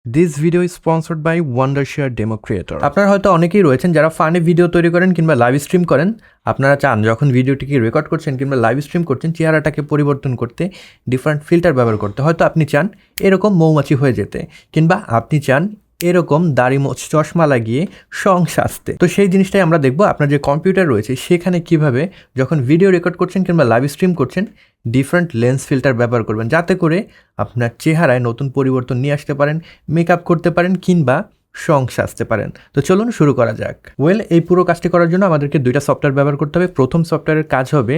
This video is sponsored by Wondershare DemoCreator. আপনারা হয়তো অনেকেই রয়েছেন যারা ফানি ভিডিও তৈরি করেন কিংবা লাইভ স্ট্রিম করেন। আপনারা চান যখন ভিডিওটিকে রেকর্ড করছেন কিংবা লাইভ স্ট্রিম করছেন চেহারাটাকে পরিবর্তন করতে ডিফারেন্ট ফিল্টার ব্যবহার করতে। হয়তো আপনি চান এরকম মৌমাছি হয়ে যেতে, কিংবা আপনি চান এরকম দাড়ি চশমা লাগিয়ে সং সাজতে। তো সেই জিনিসটাই আমরা দেখব আপনার যে কম্পিউটার রয়েছে সেখানে কিভাবে যখন ভিডিও রেকর্ড করছেন কিংবা লাইভ স্ট্রিম করছেন ডিফারেন্ট লেন্স ফিল্টার ব্যবহার করবেন, যাতে করে আপনার চেহারায় নতুন পরিবর্তন নিয়ে আসতে পারেন, মেকআপ করতে পারেন কিংবা সং সাজতে পারেন। তো চলুন শুরু করা যাক। এই পুরো কাজটি করার জন্য আমাদেরকে দুইটা সফটওয়্যার ব্যবহার করতে হবে। প্রথম সফটওয়্যারের কাজ হবে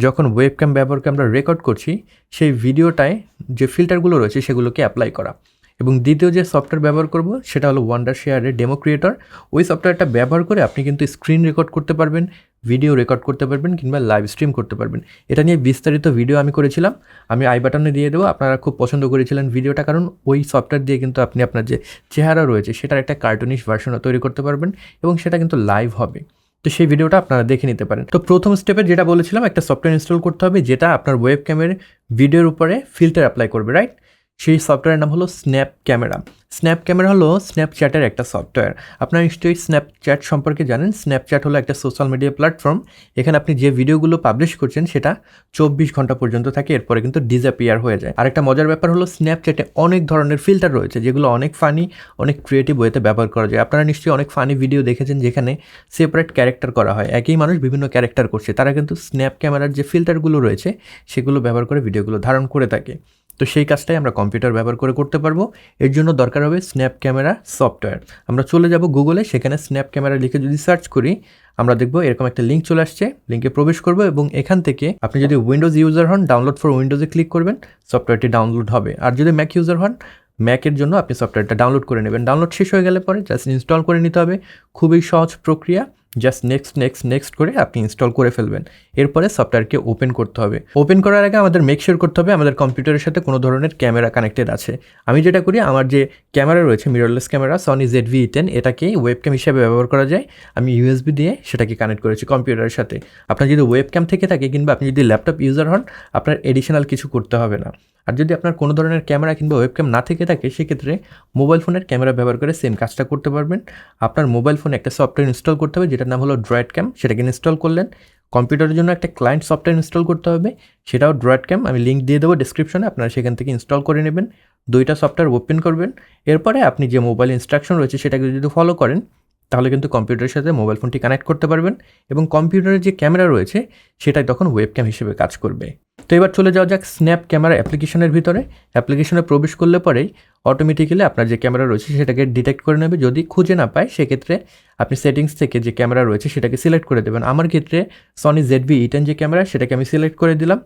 যখন ওয়েবক্যাম ব্যবহার করে আমরা রেকর্ড করছি সেই ভিডিওটায় যে ফিল্টারগুলো রয়েছে সেগুলোকে অ্যাপ্লাই করা, এবং দ্বিতীয় যে সফটওয়্যার ব্যবহার করব সেটা হলো ওয়ান্ডারশেয়ারের ডেমোক্রিয়েটর। ওই সফটওয়্যারটা ব্যবহার করে আপনি কিন্তু স্ক্রিন রেকর্ড করতে পারবেন, ভিডিও রেকর্ড করতে পারবেন কিংবা লাইভ স্ট্রিম করতে পারবেন। এটা নিয়ে বিস্তারিত ভিডিও আমি করেছিলাম, আমি আই বাটনে দিয়ে দেবো। আপনারা খুব পছন্দ করেছিলেন ভিডিওটা, কারণ ওই সফটওয়্যার দিয়ে কিন্তু আপনি আপনার যে চেহারা রয়েছে সেটার একটা কার্টুনিশ ভার্সনও তৈরি করতে পারবেন এবং সেটা কিন্তু লাইভ হবে। তো সেই ভিডিওটা আপনারা দেখে নিতে পারেন। তো প্রথম স্টেপে যেটা বলেছিলাম, একটা সফটওয়্যার ইনস্টল করতে হবে যেটা আপনার ওয়েব ক্যামের ভিডিওর উপরে ফিল্টার অ্যাপ্লাই করবে, রাইট? সেই সফটওয়্যারের নাম হলো স্ন্যাপ ক্যামেরা। স্ন্যাপ ক্যামেরা হলো স্ন্যাপচ্যাটের একটা সফটওয়্যার। আপনারা নিশ্চয়ই স্ন্যাপচ্যাট সম্পর্কে জানেন। স্ন্যাপচ্যাট হলো একটা সোশ্যাল মিডিয়া প্ল্যাটফর্ম। এখানে আপনি যে ভিডিওগুলো পাবলিশ করছেন সেটা 24 ঘন্টা পর্যন্ত থাকে, এরপরে কিন্তু ডিসঅ্যাপিয়ার হয়ে যায়। আরেকটা মজার ব্যাপার হলো স্ন্যাপচ্যাটে অনেক ধরনের ফিল্টার রয়েছে যেগুলো অনেক ফানি, অনেক ক্রিয়েটিভ ওয়েতে ব্যবহার করা যায়। আপনারা নিশ্চয়ই অনেক ফানি ভিডিও দেখেছেন যেখানে সেপারেট ক্যারেক্টার করা হয়, একই মানুষ বিভিন্ন ক্যারেক্টার করছে, তারা কিন্তু স্ন্যাপ ক্যামেরার যে ফিল্টারগুলো রয়েছে সেগুলো ব্যবহার করে ভিডিওগুলো ধারণ করে থাকে। তো সেই কাজটাই আমরা কম্পিউটার ব্যবহার করে করতে পারবো। এর জন্য দরকার হবে স্ন্যাপ ক্যামেরা সফটওয়্যার। আমরা চলে যাব গুগলে, সেখানে স্ন্যাপ ক্যামেরা লিখে যদি সার্চ করি আমরা দেখবো এরকম একটা লিঙ্ক চলে আসছে। লিঙ্কে প্রবেশ করবো এবং এখান থেকে আপনি যদি উইন্ডোজ ইউজার হন ডাউনলোড ফর উইন্ডোজে ক্লিক করবেন, সফটওয়্যারটি ডাউনলোড হবে। আর যদি ম্যাক ইউজার হন ম্যাকের জন্য আপনি সফটওয়্যারটা ডাউনলোড করে নেবেন। ডাউনলোড শেষ হয়ে গেলে পরে জাস্ট ইনস্টল করে নিতে হবে। খুবই সহজ প্রক্রিয়া, জাস্ট নেক্সট করে আপনি ইনস্টল করে ফেলবেন। এরপরে সফটওয়্যারকে ওপেন করতে হবে। ওপেন করার আগে আমাদের মেক শিওর করতে হবে আমাদের কম্পিউটারের সাথে কোনো ধরনের ক্যামেরা কানেক্টেড আছে। আমি যেটা করি, আমার যে ক্যামেরা রয়েছে মিররলেস ক্যামেরা সনি ZV-E10, এটাকে ওয়েবক্যাম হিসেবে ব্যবহার করা যায়। আমি USB দিয়ে সেটাকে কানেক্ট করেছি কম্পিউটারের সাথে। আপনার যদি ওয়েবক্যাম থেকে থাকে কিংবা আপনি যদি ল্যাপটপ ইউজার হন আপনার এডিশনাল কিছু করতে হবে না। আর যদি আপনার কোনো ধরনের ক্যামেরা কিংবা ওয়েবক্যাম না থেকে থাকে সেক্ষেত্রে মোবাইল ফোনের ক্যামেরা ব্যবহার করে সেম কাজটা করতে পারবেন। আপনার মোবাইল ফোনে একটা সফটওয়্যার ইনস্টল করতে হবে যেটার নাম হলো ড্রয়েড ক্যাম। সেটাকে ইনস্টল করলেন। কম্পিউটারের জন্য একটা ক্লায়েন্ট সফটওয়্যার ইনস্টল করতে হবে, সেটাও ড্রয়েড ক্যাম। আমি লিঙ্ক দিয়ে দেবো ডিসক্রিপশনে, আপনারা সেখান থেকে ইনস্টল করে নেবেন। দুইটা সফটওয়্যার ওপেন করবেন। এরপরে আপনি যে মোবাইল ইনস্ট্রাকশন রয়েছে সেটাকে যদি ফলো করেন তাহলে কিন্তু কম্পিউটারের সাথে মোবাইল ফোনটি কানেক্ট করতে পারবেন এবং কম্পিউটারের যে ক্যামেরা রয়েছে সেটাই তখন ওয়েবক্যাম হিসেবে কাজ করবে। তো এবার চলে যাওয়া যাক স্ন্যাপ ক্যামেরা অ্যাপ্লিকেশনের ভিতরে। অ্যাপ্লিকেশনে প্রবেশ করলে পরেই অটোমেটিক্যালি আপনার যে ক্যামেরা রয়েছে সেটাকে ডিটেক্ট করে নেবে। যদি খুঁজে না পায় সেক্ষেত্রে আপনি সেটিংস থেকে যে ক্যামেরা রয়েছে সেটাকে সিলেক্ট করে দেবেন। আমার ক্ষেত্রে সনি ZV-E10 যে ক্যামেরা সেটাকে আমি সিলেক্ট করে দিলাম।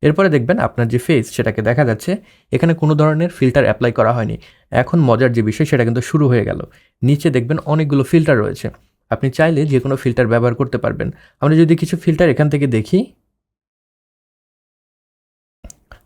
এরপরে দেখবেন আপনার যে ফেস সেটাকে দেখা যাচ্ছে, এখানে কোনো ধরনের ফিল্টার অ্যাপ্লাই করা হয়নি। এখন মজার যে বিষয় সেটা কিন্তু শুরু হয়ে গেল। নিচে দেখবেন অনেকগুলো ফিল্টার রয়েছে, আপনি চাইলে যে কোনো ফিল্টার ব্যবহার করতে পারবেন। আমরা যদি কিছু ফিল্টার এখান থেকে দেখি,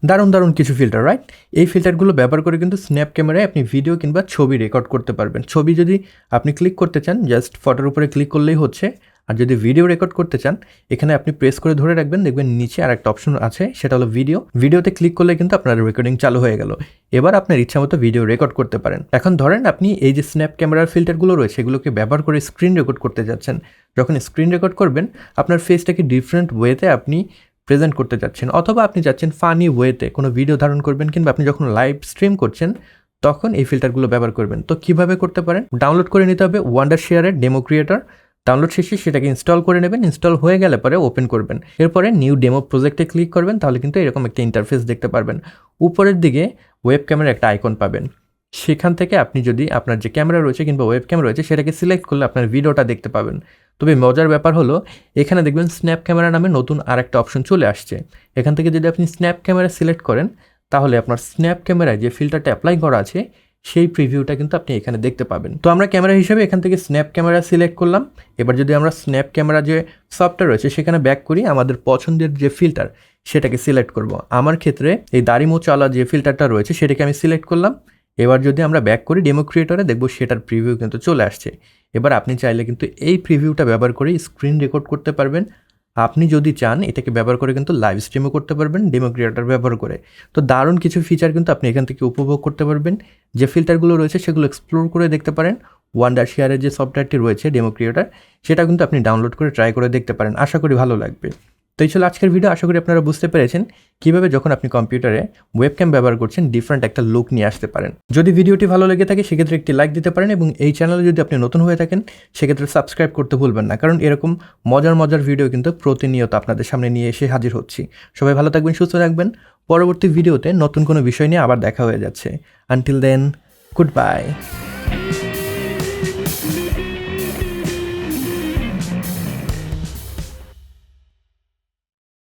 দারুণ কিছু ফিল্টার, রাইট? এই ফিল্টারগুলো ব্যবহার করে কিন্তু স্ন্যাপ ক্যামেরায় আপনি ভিডিও কিংবা ছবি রেকর্ড করতে পারবেন। ছবি যদি আপনি ক্লিক করতে চান জাস্ট ফটোর উপরে ক্লিক করলেই হচ্ছে। আর যদি ভিডিও রেকর্ড করতে চান এখানে আপনি প্রেস করে ধরে রাখবেন, দেখবেন নিচে আর একটা অপশন আছে সেটা হলো ভিডিও। ভিডিওতে ক্লিক করলে কিন্তু আপনার রেকর্ডিং চালু হয়ে গেল। এবার আপনার ইচ্ছা মতো ভিডিও রেকর্ড করতে পারেন। এখন ধরেন আপনি এই যে স্ন্যাপ ক্যামেরার ফিল্টারগুলো রয়েছে এগুলোকে ব্যবহার করে স্ক্রিন রেকর্ড করতে যাচ্ছেন। যখন স্ক্রিন রেকর্ড করবেন আপনার ফেসটাকে ডিফারেন্ট ওয়েতে আপনি প্রেজেন্ট করতে যাচ্ছেন, অথবা আপনি যাচ্ছেন ফানি ওয়েতে কোনো ভিডিও ধারণ করবেন, কিংবা আপনি যখন লাইভ স্ট্রিম করছেন তখন এই ফিল্টারগুলো ব্যবহার করবেন। তো কিভাবে করতে পারেন? ডাউনলোড করে নিতে হবে ওয়ান্ডারশেয়ারের ডেমোক্রিয়েটর। ডাউনলোড শেষে সেটাকে ইনস্টল করে নেবেন। ইনস্টল হয়ে গেলে পরে ওপেন করবেন। এরপরে নিউ ডেমো প্রজেক্টে ক্লিক করবেন, তাহলে কিন্তু এরকম একটা ইন্টারফেস দেখতে পারবেন। উপরের দিকে ওয়েব ক্যামেরার একটা আইকন পাবেন, সেখান থেকে আপনি যদি আপনার যে ক্যামেরা রয়েছে কিংবা ওয়েব ক্যামেরা রয়েছে সেটাকে সিলেক্ট করলে আপনার ভিডিওটা দেখতে পাবেন। তবে মজার ব্যাপার হলো এখানে দেখবেন স্ন্যাপ ক্যামেরা নামে নতুন আরেকটা অপশন চলে আসছে। এখান থেকে যদি আপনি স্ন্যাপ ক্যামেরা সিলেক্ট করেন তাহলে আপনার স্ন্যাপ ক্যামেরায় যে ফিল্টারটা অ্যাপ্লাই করা আছে সেই প্রিভিউটা কিন্তু আপনি এখানে দেখতে পাবেন। তো আমরা ক্যামেরা হিসেবে এখান থেকে স্ন্যাপ ক্যামেরা সিলেক্ট করলাম। এবার যদি আমরা স্ন্যাপ ক্যামেরা যে সফটওয়্যার রয়েছে সেখানে ব্যাক করি, আমাদের পছন্দের যে ফিল্টার সেটাকে সিলেক্ট করব। আমার ক্ষেত্রে এই দাড়ি মোচাওয়ালা যে ফিল্টারটা রয়েছে সেটাকে আমি সিলেক্ট করলাম। এবার যদি আমরা ব্যাক করি ডেমো ক্রিয়েটরে দেখব সেটার প্রিভিউ কিন্তু চলে আসছে। এবার আপনি চাইলে কিন্তু এই প্রিভিউটা ব্যবহার করে স্ক্রিন রেকর্ড করতে পারবেন, আপনি যদি চান এটাকে ব্যবহার করে কিন্তু লাইভ স্ট্রিমও করতে পারবেন ডেমো ক্রিয়েটর ব্যবহার করে। তো দারুণ কিছু ফিচার কিন্তু আপনি এখান থেকে উপভোগ করতে পারবেন। যে ফিল্টারগুলো রয়েছে সেগুলো এক্সপ্লোর করে দেখতে পারেন। ওয়ান্ডারশেয়ারের যে সফটওয়্যারটি রয়েছে ডেমো ক্রিয়েটর, সেটা কিন্তু আপনি ডাউনলোড করে ট্রাই করে দেখতে পারেন। আশা করি ভালো লাগবে। তো এই ছিল আজকের ভিডিও। আশা করি আপনারা বুঝতে পেরেছেন কীভাবে যখন আপনি কম্পিউটারে ওয়েবক্যাম ব্যবহার করছেন ডিফারেন্ট একটা লুক নিয়ে আসতে পারেন। যদি ভিডিওটি ভালো লেগে থাকে সেক্ষেত্রে একটি লাইক দিতে পারেন, এবং এই চ্যানেলে যদি আপনি নতুন হয়ে থাকেন সেক্ষেত্রে সাবস্ক্রাইব করতে ভুলবেন না, কারণ এরকম মজার ভিডিও কিন্তু প্রতিনিয়ত আপনাদের সামনে নিয়ে এসে হাজির হচ্ছি। সবাই ভালো থাকবেন, সুস্থ থাকবেন। পরবর্তী ভিডিওতে নতুন কোনো বিষয় নিয়ে আবার দেখা হয়ে যাচ্ছে। Until then, good by.